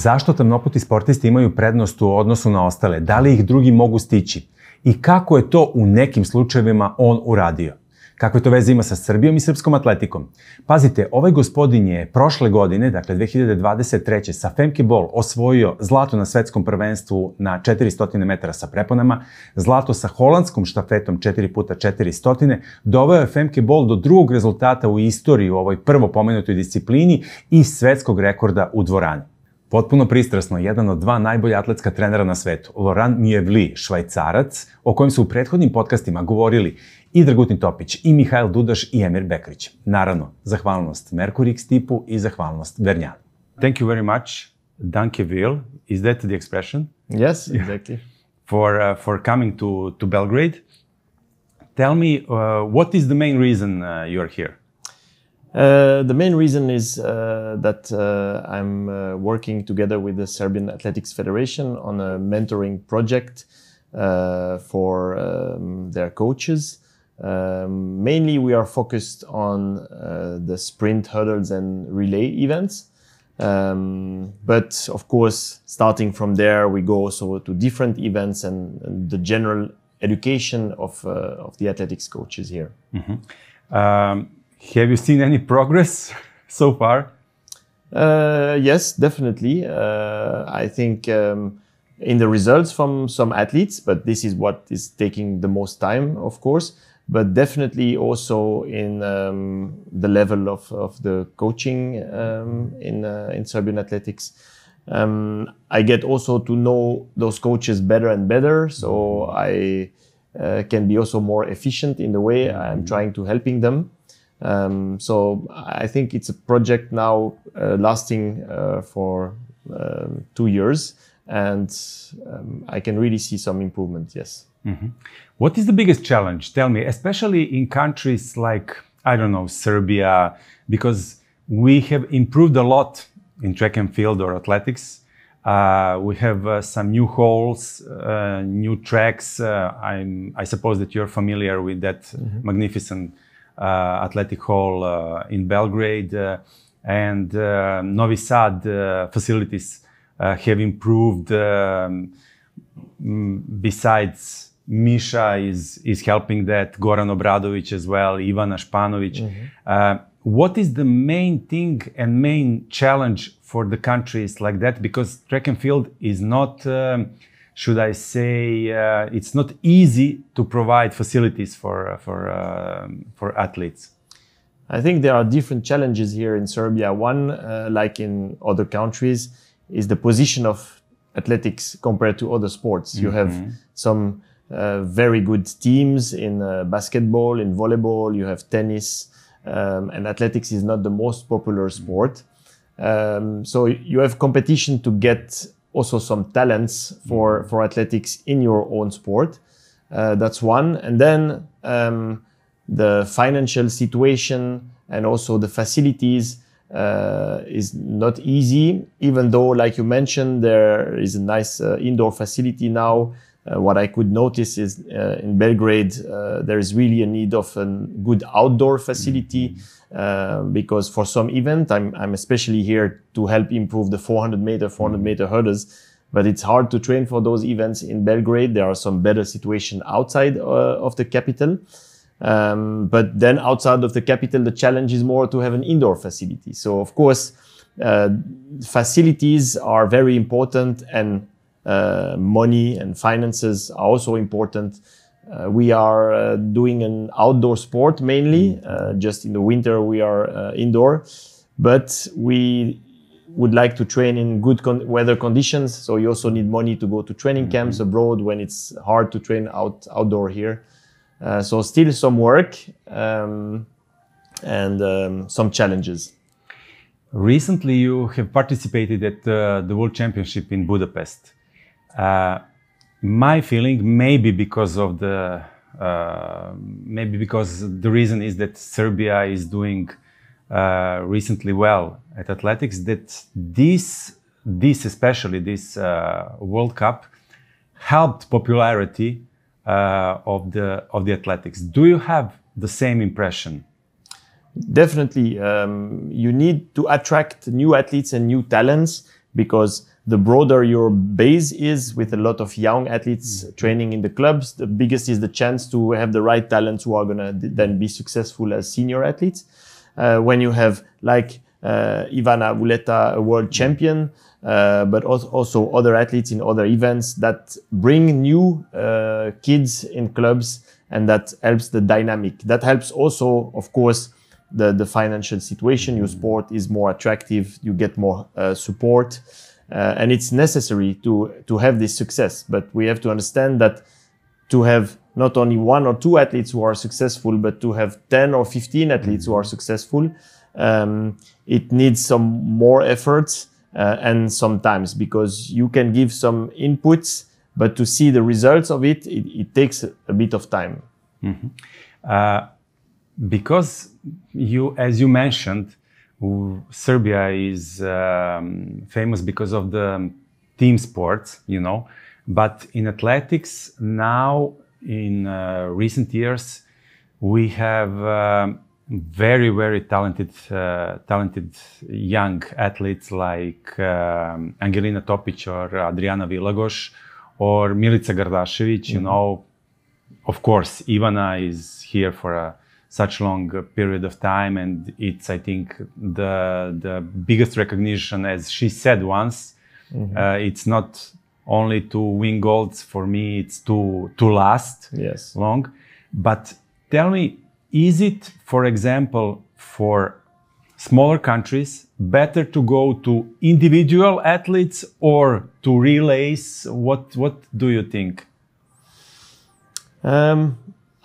Zašto tamnoputi sportisti imaju prednost u odnosu na ostale? Da li ih drugi mogu stići? I kako je to u nekim slučajevima on uradio? Kakve to veze ima sa Srbijom i srpskom atletikom? Pazite, ovaj gospodin je prošle godine, dakle 2023. sa Femke Bol osvojio zlato na svetskom prvenstvu na 400 metara sa preponama, zlato sa holandskom štafetom 4x400, doveo je Femke Bol do drugog rezultata u istoriji u ovoj prvo pomenutoj disciplini i svetskog rekorda u dvorani. Potpuno pristrasno, jedan od dva najbolja atletska trenera na svetu, Loren Mjuelvi, Švajcarac, o kojem su u prethodnim podcastima govorili i Dragutin Topić, i Mihail Dudaš, i Emir Bekrić. Naravno, zahvalnost Merkur X tipu i zahvalnost Vernjanu. Thank you very much, danke will. Is that the expression? Yes, exactly. For coming to Belgrade. Tell me, what is the main reason you are here? The main reason is that I'm working together with the Serbian Athletics Federation on a mentoring project for their coaches. Mainly we are focused on the sprint, hurdles and relay events. But of course, starting from there, we go also to different events and the general education of the athletics coaches here. Mm-hmm. Have you seen any progress so far? Yes, definitely. I think in the results from some athletes, but this is what is taking the most time, of course, but definitely also in the level of the coaching in Serbian athletics. I get also to know those coaches better and better, so I can be also more efficient in the way I'm trying to helping them. So I think it's a project now lasting for 2 years, and I can really see some improvement, yes. Mm-hmm. What is the biggest challenge? Tell me, especially in countries like, I don't know, Serbia, because we have improved a lot in track and field or athletics. We have some new halls, new tracks. I suppose that you're familiar with that magnificent athletic hall in Belgrade, and Novi Sad facilities have improved. Besides Misha is helping that, Goran Obradović as well, Ivana Španović. What is the main thing and main challenge for the countries like that? Because track and field is not, should I say, it's not easy to provide facilities for athletes. I think there are different challenges here in Serbia. One, like in other countries, is the position of athletics compared to other sports. You have some very good teams in basketball, in volleyball, you have tennis, and athletics is not the most popular sport. So you have competition to get also some talents for athletics in your own sport. That's one. And then the financial situation and also the facilities is not easy, even though, like you mentioned, there is a nice indoor facility now. What I could notice is in Belgrade, there is really a need of a good outdoor facility because for some event, I'm especially here to help improve the 400 meter hurdles, but it's hard to train for those events in Belgrade. There are some better situations outside of the capital. But then outside of the capital, the challenge is more to have an indoor facility. So of course, facilities are very important, and money and finances are also important. We are doing an outdoor sport mainly. Just in the winter we are indoor, but we would like to train in good weather conditions. So you also need money to go to training camps abroad when it's hard to train outdoor here. So still some work and some challenges. Recently you have participated at the World Championship in Budimpešti. My feeling, maybe because the reason is that Serbia is doing recently well at athletics, that this especially this World Cup helped popularity of the athletics. Do you have the same impression? Definitely. You need to attract new athletes and new talents, because the broader your base is, with a lot of young athletes training in the clubs, the biggest is the chance to have the right talents who are going to then be successful as senior athletes. When you have like Ivana Vuleta, a world champion, but also other athletes in other events that bring new kids in clubs, and that helps the dynamic. That helps also, of course, the financial situation. Your sport is more attractive, you get more support, and it's necessary to have this success. But we have to understand that to have not only 1 or 2 athletes who are successful, but to have 10 or 15 athletes who are successful, it needs some more efforts and some times, because you can give some inputs, but to see the results of it, it takes a bit of time. Because as you mentioned, Serbia is famous because of the team sports, you know, but in athletics now, in recent years, we have very, very talented young athletes like Angelina Topić or Adriana Vilagos or Milica Gardašević. You know, of course, Ivana is here for such long period of time, and it's, I think, the biggest recognition, as she said once. It's not only to win golds for me; it's to last long. But tell me, is it, for example, for smaller countries, better to go to individual athletes or to relays? What do you think?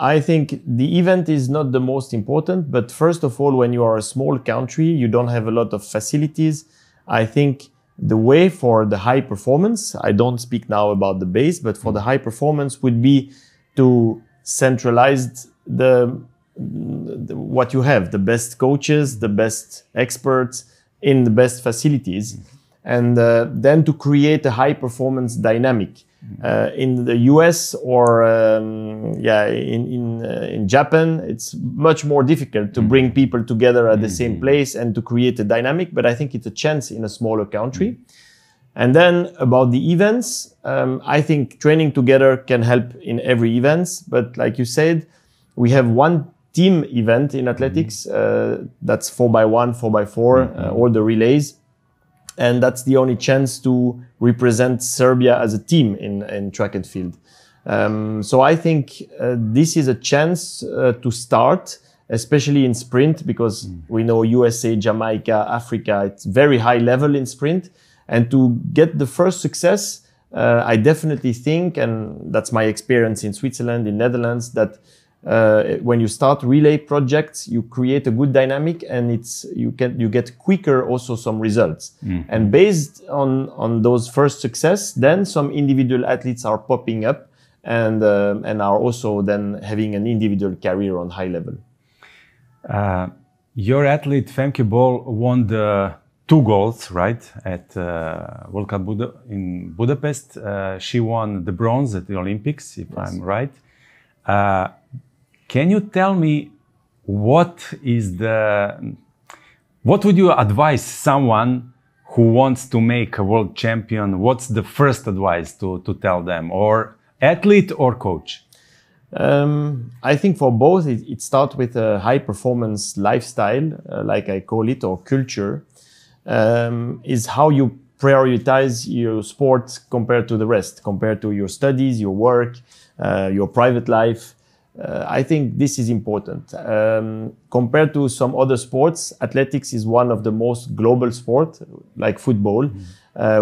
I think the event is not the most important, but first of all, when you are a small country, you don't have a lot of facilities. I think the way for the high performance, I don't speak now about the base, but for the high performance would be to centralize what you have, the best coaches, the best experts in the best facilities, and then to create a high performance dynamic. In the US or in Japan, it's much more difficult to bring people together at the same place and to create a dynamic, but I think it's a chance in a smaller country. And then about the events, I think training together can help in every event, but like you said, we have one team event in athletics, that's 4x1, 4x4, all the relays. And that's the only chance to represent Serbia as a team in track and field. So I think this is a chance to start, especially in sprint, because we know USA, Jamaica, Africa, it's very high level in sprint. And to get the first success, I definitely think, and that's my experience in Switzerland, in Netherlands, that when you start relay projects, you create a good dynamic, and you get quicker also some results. And based on those first success, then some individual athletes are popping up and are also then having an individual career on high level. Your athlete Femke Bol won the 2 golds, right, at World Cup in Budapest. She won the bronze at the Olympics, if I'm right. Can you tell me what would you advise someone who wants to make a world champion? What's the first advice to tell them, or athlete or coach? I think for both, it starts with a high performance lifestyle, like I call it, or culture, is how you prioritize your sport compared to the rest, compared to your studies, your work, your private life. I think this is important. Compared to some other sports, athletics is one of the most global sports, like football.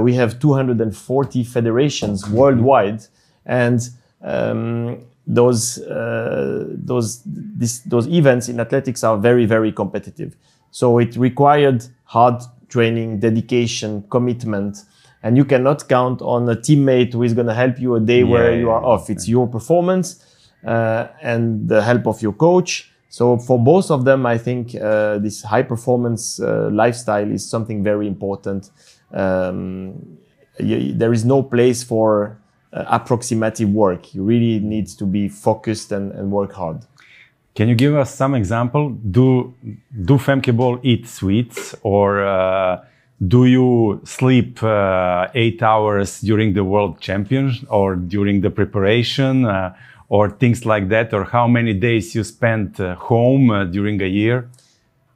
We have 240 federations worldwide, and those events in athletics are very, very competitive. So it required hard training, dedication, commitment, and you cannot count on a teammate who is going to help you a day where you are off. It's your performance and the help of your coach. So for both of them, I think this high performance lifestyle is something very important. There is no place for approximative work. You really need to be focused and work hard. Can you give us some example? Do Femke Bol eat sweets or do you sleep 8 hours during the World Champions or during the preparation or things like that? Or how many days you spend home during a year?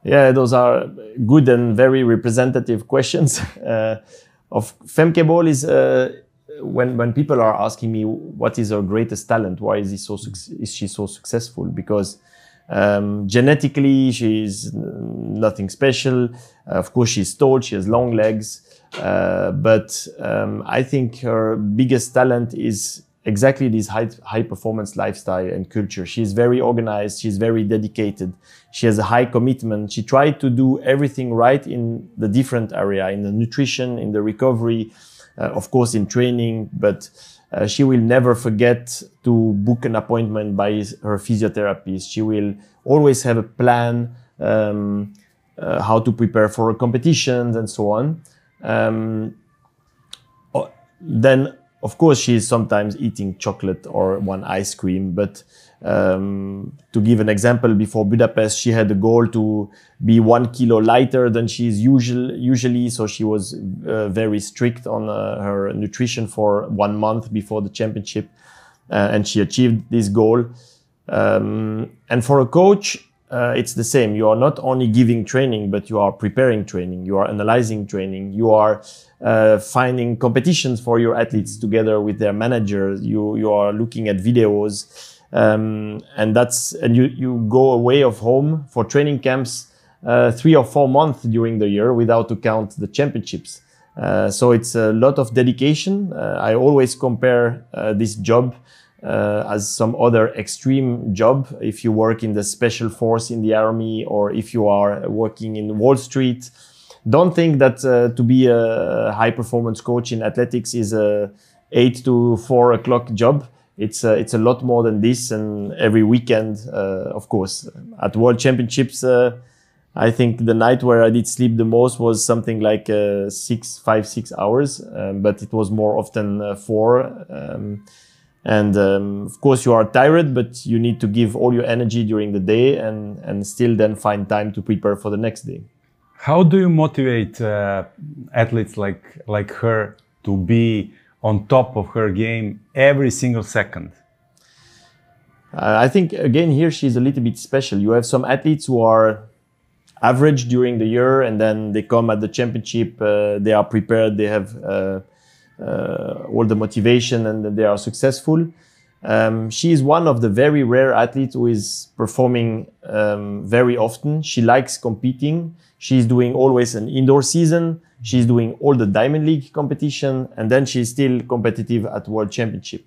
Yeah, those are good and very representative questions. Of Femke Bol is when people are asking me what is her greatest talent, why is she so successful? Because genetically she's nothing special. Of course she's tall, she has long legs, but I think her biggest talent is exactly this high performance lifestyle and culture. She's very organized, she's very dedicated, she has a high commitment. She tried to do everything right in the different area, in the nutrition, in the recovery, of course in training, but she will never forget to book an appointment by her physiotherapist. She will always have a plan, how to prepare for competitions and so on. Then of course, she's sometimes eating chocolate or one ice cream, but to give an example, before Budapest, she had a goal to be 1 kilo lighter than she is usually. So she was very strict on her nutrition for 1 month before the championship, and she achieved this goal. And for a coach, it's the same. You are not only giving training, but you are preparing training, you are analyzing training, you are finding competitions for your athletes together with their managers. You are looking at videos, and you go away of home for training camps 3 or 4 months during the year without to count the championships. So it's a lot of dedication. I always compare this job as some other extreme job. If you work in the special force in the army, or if you are working in Wall Street, don't think that to be a high performance coach in athletics is a 8 to 4 o'clock job. It's a lot more than this, and every weekend, of course. At World Championships, I think the night where I did sleep the most was something like 5-6 hours, but it was more often 4. Of course you are tired, but you need to give all your energy during the day and still then find time to prepare for the next day. How do you motivate athletes like her to be on top of her game every single second? I think, again, here she's a little bit special. You have some athletes who are average during the year, and then they come at the championship, they are prepared, they have all the motivation, and they are successful. She is one of the very rare athletes who is performing very often. She likes competing. She's doing always an indoor season. She's doing all the Diamond League competition, and then she's still competitive at World Championship.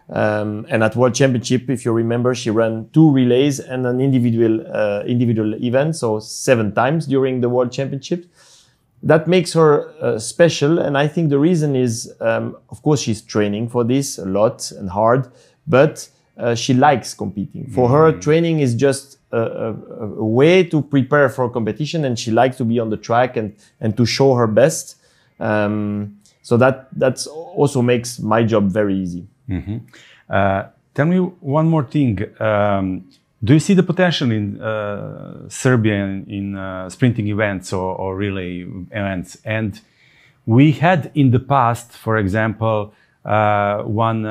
And at World Championship, if you remember, she ran 2 relays and an individual event, so 7 times during the World Championship. That makes her special, and I think the reason is, of course, she's training for this a lot and hard, but she likes competing. For her, training is just a way to prepare for competition, and she likes to be on the track and to show her best. So that's also makes my job very easy. Mm-hmm. Tell me one more thing. Do you see the potential in Serbia in sprinting events or relay events? And we had in the past, for example, one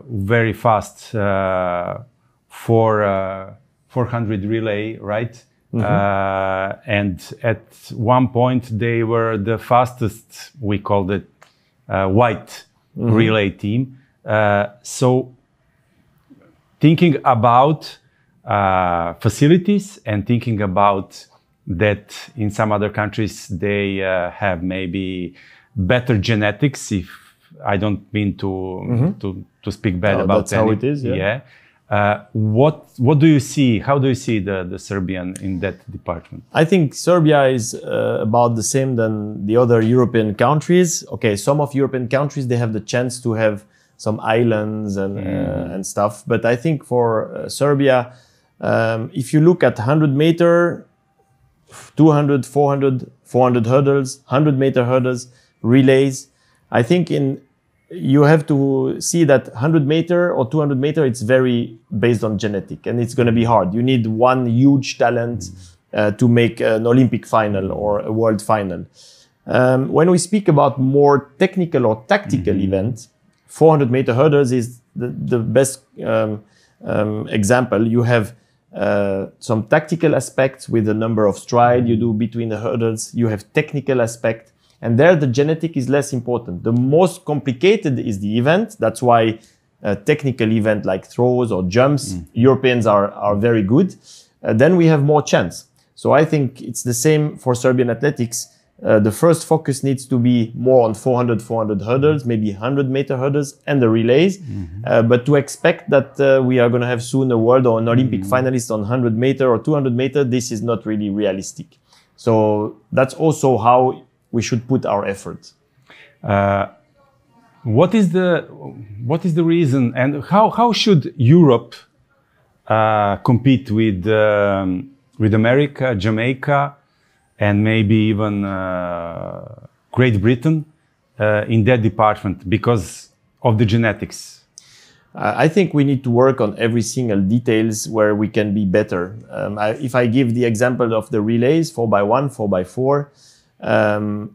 very fast 400 relay, right? Mm-hmm. And at one point they were the fastest, we called it white mm-hmm. relay team. So thinking about facilities and thinking about that in some other countries they have maybe better genetics, if I don't mean to mm-hmm. to speak bad about that's how it is. Yeah. What do you see? How do you see the Serbian in that department? I think Serbia is about the same than the other European countries. Okay, some of European countries, they have the chance to have some islands and stuff. But I think for Serbia, if you look at 100 meter, 200, 400 hurdles, 100 meter hurdles, relays, I think you have to see that 100 meter or 200 meter, it's very based on genetic, and it's going to be hard. You need one huge talent to make an Olympic final or a world final. When we speak about more technical or tactical events, 400-meter hurdles is the best example. You have some tactical aspects with the number of stride you do between the hurdles. You have technical aspect, and there the genetic is less important. The most complicated is the event. That's why a technical event like throws or jumps, Europeans are very good. Then we have more chance. So I think it's the same for Serbian athletics. The first focus needs to be more on 400 hurdles, maybe 100-meter hurdles and the relays. But to expect that we are going to have soon a world or an Olympic finalist on 100-meter or 200-meter, this is not really realistic. So that's also how we should put our effort. What is the reason, and how should Europe compete with America, Jamaica, and maybe even Great Britain in that department because of the genetics? I think we need to work on every single details where we can be better. If I give the example of the relays, 4x1, 4x4,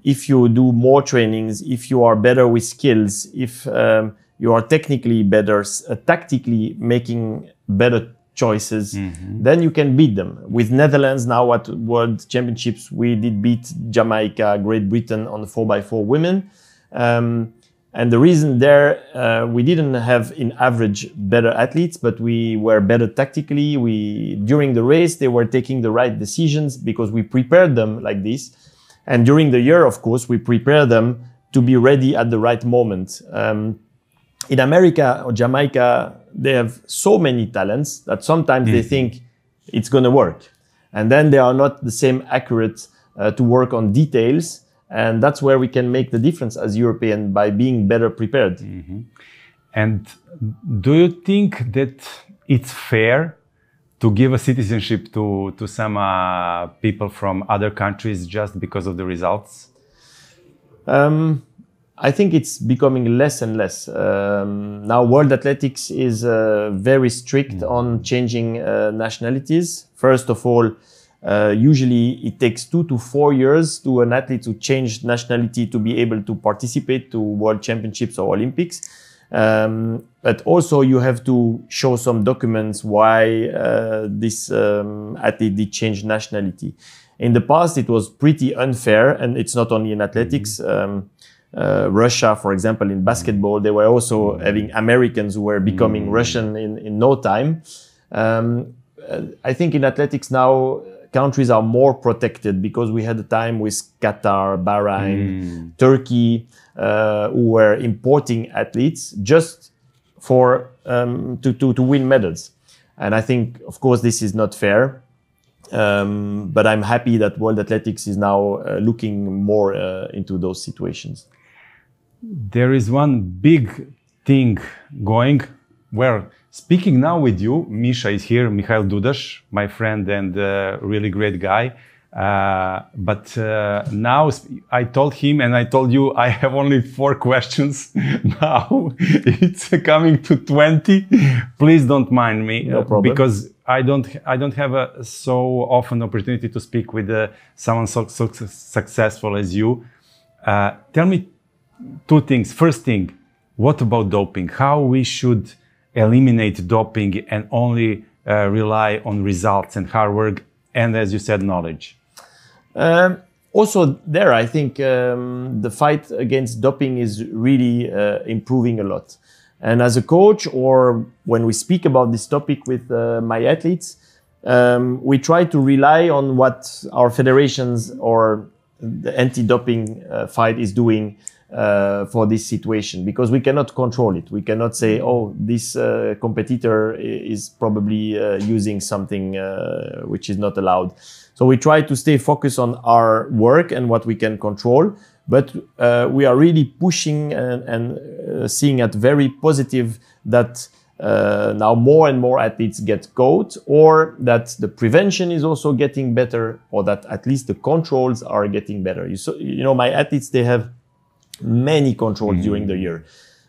if you do more trainings, if you are better with skills, if you are technically better, tactically making better choices, then you can beat them. With Netherlands now at World Championships, we did beat Jamaica, Great Britain on the 4x4 women. And the reason there, we didn't have in average better athletes, but we were better tactically. During the race, they were taking the right decisions because we prepared them like this. And during the year, of course, we prepare them to be ready at the right moment. In America or Jamaica, they have so many talents that sometimes they think it's going to work. And then they are not the same accurate to work on details. And that's where we can make the difference as European by being better prepared. And do you think that it's fair to give a citizenship to some people from other countries just because of the results? I think it's becoming less and less. Now World Athletics is very strict on changing nationalities. First of all, usually it takes 2 to 4 years to an athlete to change nationality to be able to participate to World Championships or Olympics. But also you have to show some documents why this athlete did change nationality. In the past, it was pretty unfair, and it's not only in athletics. Russia, for example, in basketball, they were also having Americans who were becoming Russian in no time. I think in athletics now, countries are more protected because we had a time with Qatar, Bahrain, Turkey, who were importing athletes just for to win medals. And I think, of course, this is not fair. But I'm happy that World Athletics is now looking more into those situations. There is one big thing going where, speaking now with you, Misha is here, Mihail Dudaš, my friend and really great guy. But now I told him and I told you I have only 4 questions. Now it's coming to 20. Please don't mind me. No problem. Because I don't have a so often opportunity to speak with someone so successful as you. Tell me 2 things. First thing, what about doping? How we should eliminate doping and only rely on results and hard work and, as you said, knowledge? Also there, I think the fight against doping is really improving a lot. And as a coach, or when we speak about this topic with my athletes, we try to rely on what our federations or the anti-doping fight is doing for this situation, because we cannot control it. We cannot say, oh, this competitor is probably using something which is not allowed. So we try to stay focused on our work and what we can control. But we are really pushing and seeing it very positive that now more and more athletes get caught, or that the prevention is also getting better, or that at least the controls are getting better. You know, my athletes, they have many controls during the year.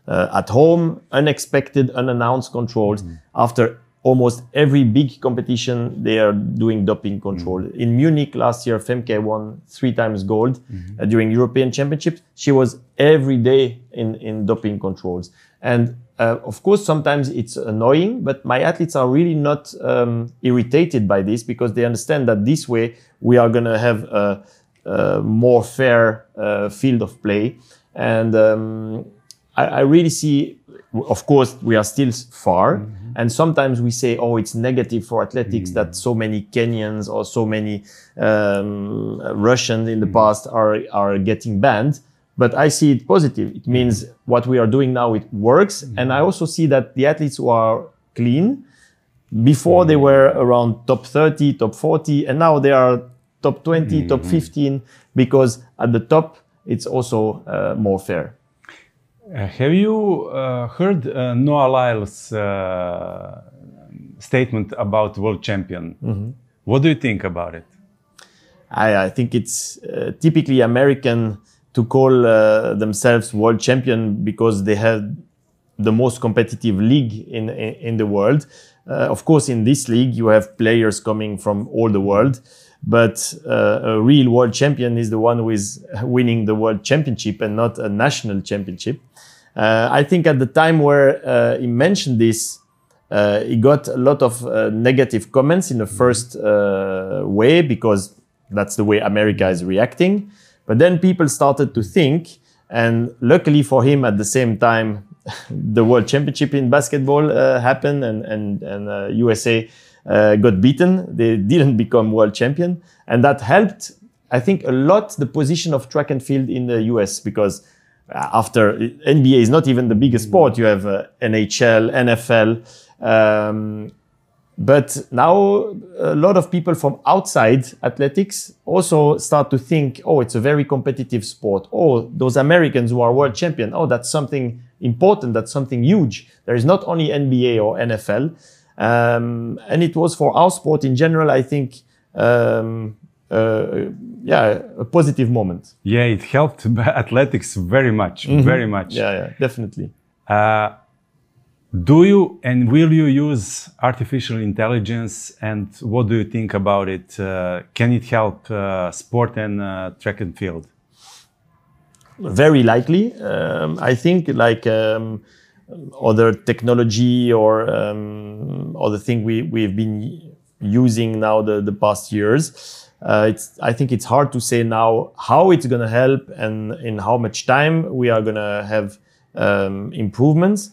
At home, unexpected, unannounced controls. After almost every big competition, they are doing doping control. In Munich last year, Femke won 3 times gold during European Championships. She was every day in doping controls. And of course, sometimes it's annoying, but my athletes are really not irritated by this, because they understand that this way we are going to have a more fair field of play. And I really see, of course, we are still far. And sometimes we say, oh, it's negative for athletics that so many Kenyans or so many Russians in the past are getting banned. But I see it positive. It means what we are doing now, it works. And I also see that the athletes who are clean, before they were around top 30, top 40, and now they are top 20, top 15, because at the top, it's also more fair. Have you heard Noah Lyle's statement about world champion? What do you think about it? I think it's typically American to call themselves world champion because they have the most competitive league in the world. Of course, in this league, you have players coming from all the world. But a real world champion is the one who is winning the world championship and not a national championship. I think at the time where he mentioned this, he got a lot of negative comments in the first way, because that's the way America is reacting. But then people started to think, and luckily for him, at the same time, the world championship in basketball happened, and USA got beaten. They didn't become world champion. And that helped, I think, a lot the position of track and field in the US, because after NBA is not even the biggest sport, you have NHL, NFL. But now a lot of people from outside athletics also start to think, oh, it's a very competitive sport. Oh, those Americans who are world champion, oh, that's something important, that's something huge. There is not only NBA or NFL. And it was for our sport in general, I think, a positive moment. Yeah, it helped athletics very much, very much. Yeah, definitely. Do you and will you use artificial intelligence, and what do you think about it? Can it help sport and track and field? Very likely. I think like other technology or other thing we've been using now the past years. I think it's hard to say now how it's going to help and in how much time we are going to have improvements.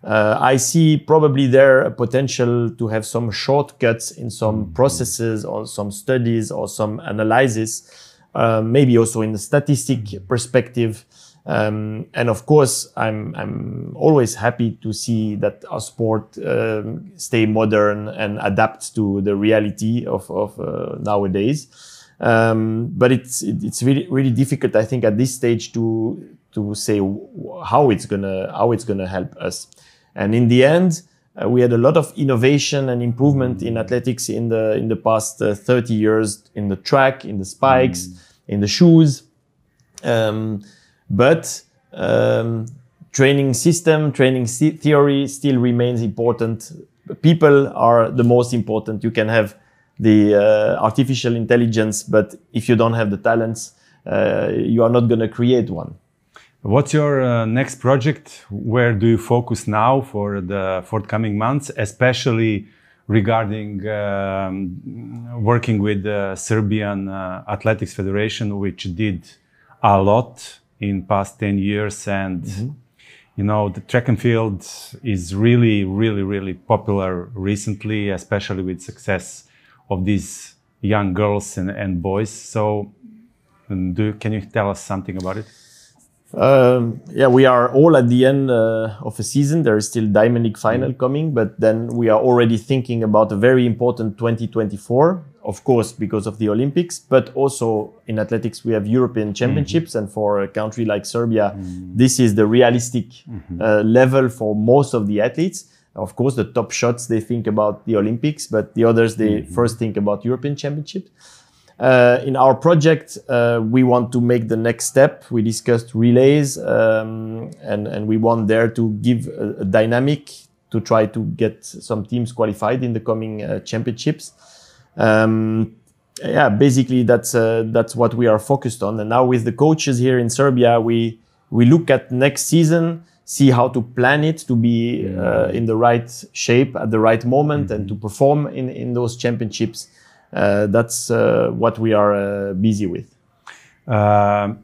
I see probably there a potential to have some shortcuts in some processes or some studies or some analysis, maybe also in the statistic perspective. And of course, I'm always happy to see that our sport stay modern and adapt to the reality of nowadays. But it's really difficult, I think, at this stage to say how it's gonna help us. And in the end, we had a lot of innovation and improvement in athletics in the past 30 years, in the track, in the spikes, in the shoes. But training system, training theory still remains important. People are the most important. You can have the artificial intelligence, but if you don't have the talents, you are not going to create one. What's your next project? Where do you focus now for the forthcoming months, especially regarding working with the Serbian Athletics Federation, which did a lot in past 10 years, and you know, the track and field is really popular recently, especially with success of these young girls and boys. So can you tell us something about it? Yeah, we are all at the end of a season. There is still Diamond League final coming, but then we are already thinking about a very important 2024, of course, because of the Olympics, but also in athletics, we have European Championships. And for a country like Serbia, this is the realistic level for most of the athletes. Of course, the top shots, they think about the Olympics, but the others, they first think about European Championships. In our project, we want to make the next step. We discussed relays, and we want there to give a dynamic to try to get some teams qualified in the coming championships. Yeah, basically that's what we are focused on. And now with the coaches here in Serbia, we look at next season, see how to plan it to be in the right shape at the right moment and to perform in those championships. That's what we are busy with. One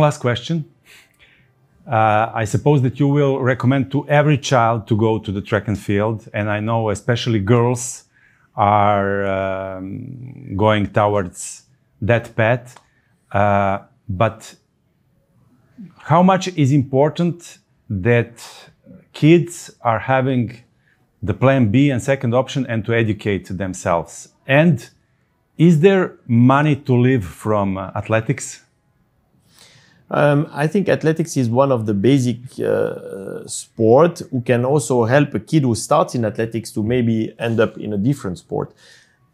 last question. I suppose that you will recommend to every child to go to the track and field, and I know especially girls are going towards that path. But how much is important that kids are having the plan B and second option and to educate themselves? And is there money to live from athletics? I think athletics is one of the basic sport who can also help a kid who starts in athletics to maybe end up in a different sport.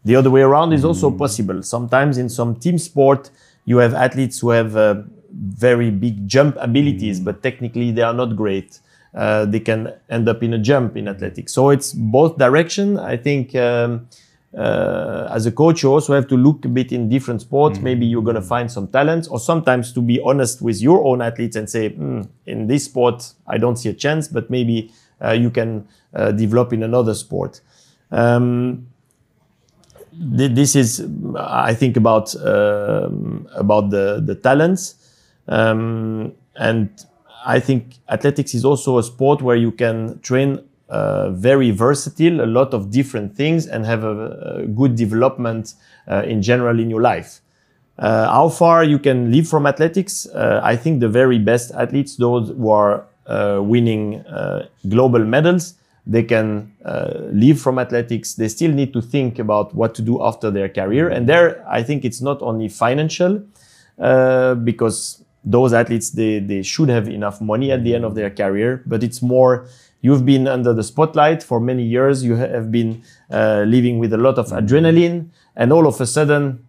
The other way around is also possible. Sometimes in some team sport, you have athletes who have very big jump abilities, but technically they are not great. They can end up in a jump in athletics. So it's both direction. I think as a coach, you also have to look a bit in different sports. Maybe you're going to find some talents, or sometimes to be honest with your own athletes and say, in this sport, I don't see a chance, but maybe you can develop in another sport. This is, I think, about the talents. And I think athletics is also a sport where you can train very versatile, a lot of different things, and have a good development in general in your life. How far you can live from athletics? I think the very best athletes, those who are winning global medals, they can live from athletics. They still need to think about what to do after their career. And there, I think it's not only financial, because those athletes, they should have enough money at the end of their career, but it's more, you've been under the spotlight for many years. You have been living with a lot of adrenaline, and all of a sudden,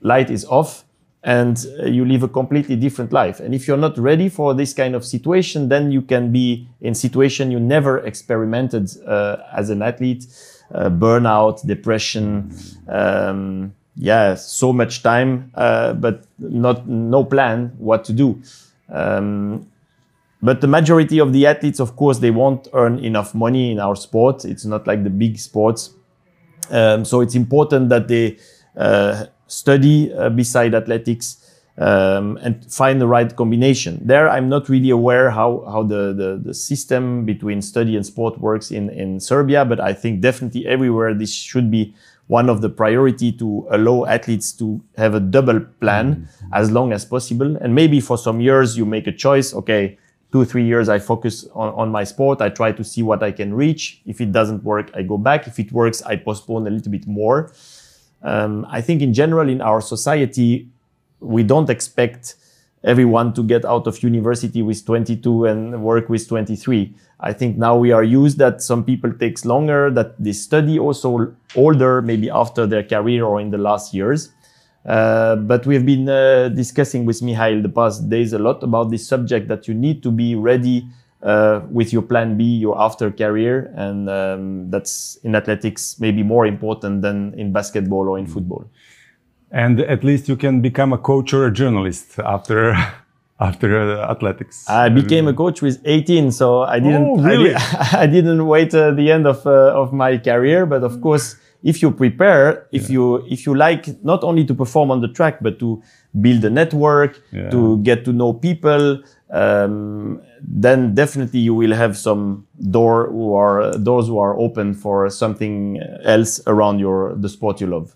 light is off, and you live a completely different life. And if you're not ready for this kind of situation, then you can be in situation you never experimented as an athlete, burnout, depression, so much time, but no plan what to do. But the majority of the athletes, of course, they won't earn enough money in our sport. It's not like the big sports. So it's important that they study beside athletics and find the right combination. There, I'm not really aware how the system between study and sport works in Serbia, but I think definitely everywhere this should be one of the priority to allow athletes to have a double plan as long as possible. And maybe for some years you make a choice, okay, 2-3 years I focus on my sport, I try to see what I can reach. If it doesn't work, I go back. If it works, I postpone a little bit more. I think in general in our society, we don't expect everyone to get out of university with 22 and work with 23. I think now we are used that some people takes longer, that they study also older, maybe after their career or in the last years. But we have been discussing with Mihail the past days a lot about this subject, that you need to be ready with your plan B, your after career. And that's in athletics maybe more important than in basketball or in football. And at least you can become a coach or a journalist after athletics. I became a coach with 18, so I didn't. Oh, really? I didn't wait the end of my career. But of course, if you prepare, if you like not only to perform on the track, but to build a network, to get to know people, then definitely you will have some doors who are open for something else around the sport you love.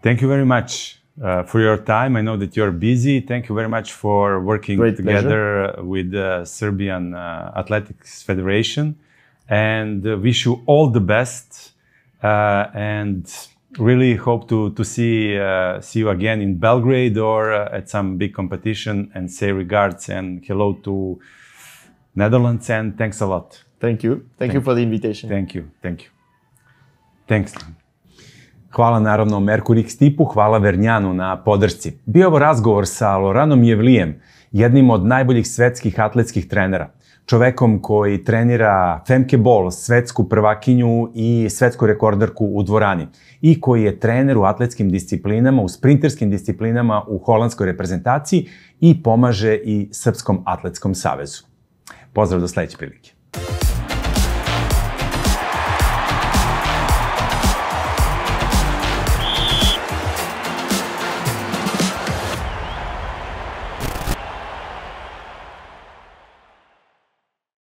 Thank you very much for your time. I know that you're busy. Thank you very much for working together with the Serbian Athletics Federation, and wish you all the best. And really hope to see you again in Belgrade or at some big competition, and say regards and hello to Netherlands, and thanks a lot. Thank you. Thank you for the invitation. Thank you. Thanks. Hvala naravno Merkurix tipu, hvala Vernjanu na podršci. Bio ovo razgovor sa Lorenom Mjuelvijem, jednim od najboljih svetskih atletskih trenera. čovekom koji trenira Femke Bol, svetsku prvakinju i svetsku rekorderku u dvorani i koji je trener u atletskim disciplinama, u sprinterskim disciplinama u holandskoj reprezentaciji i pomaže i Srpskom atletskom savezu. Pozdrav do sledeće prilike.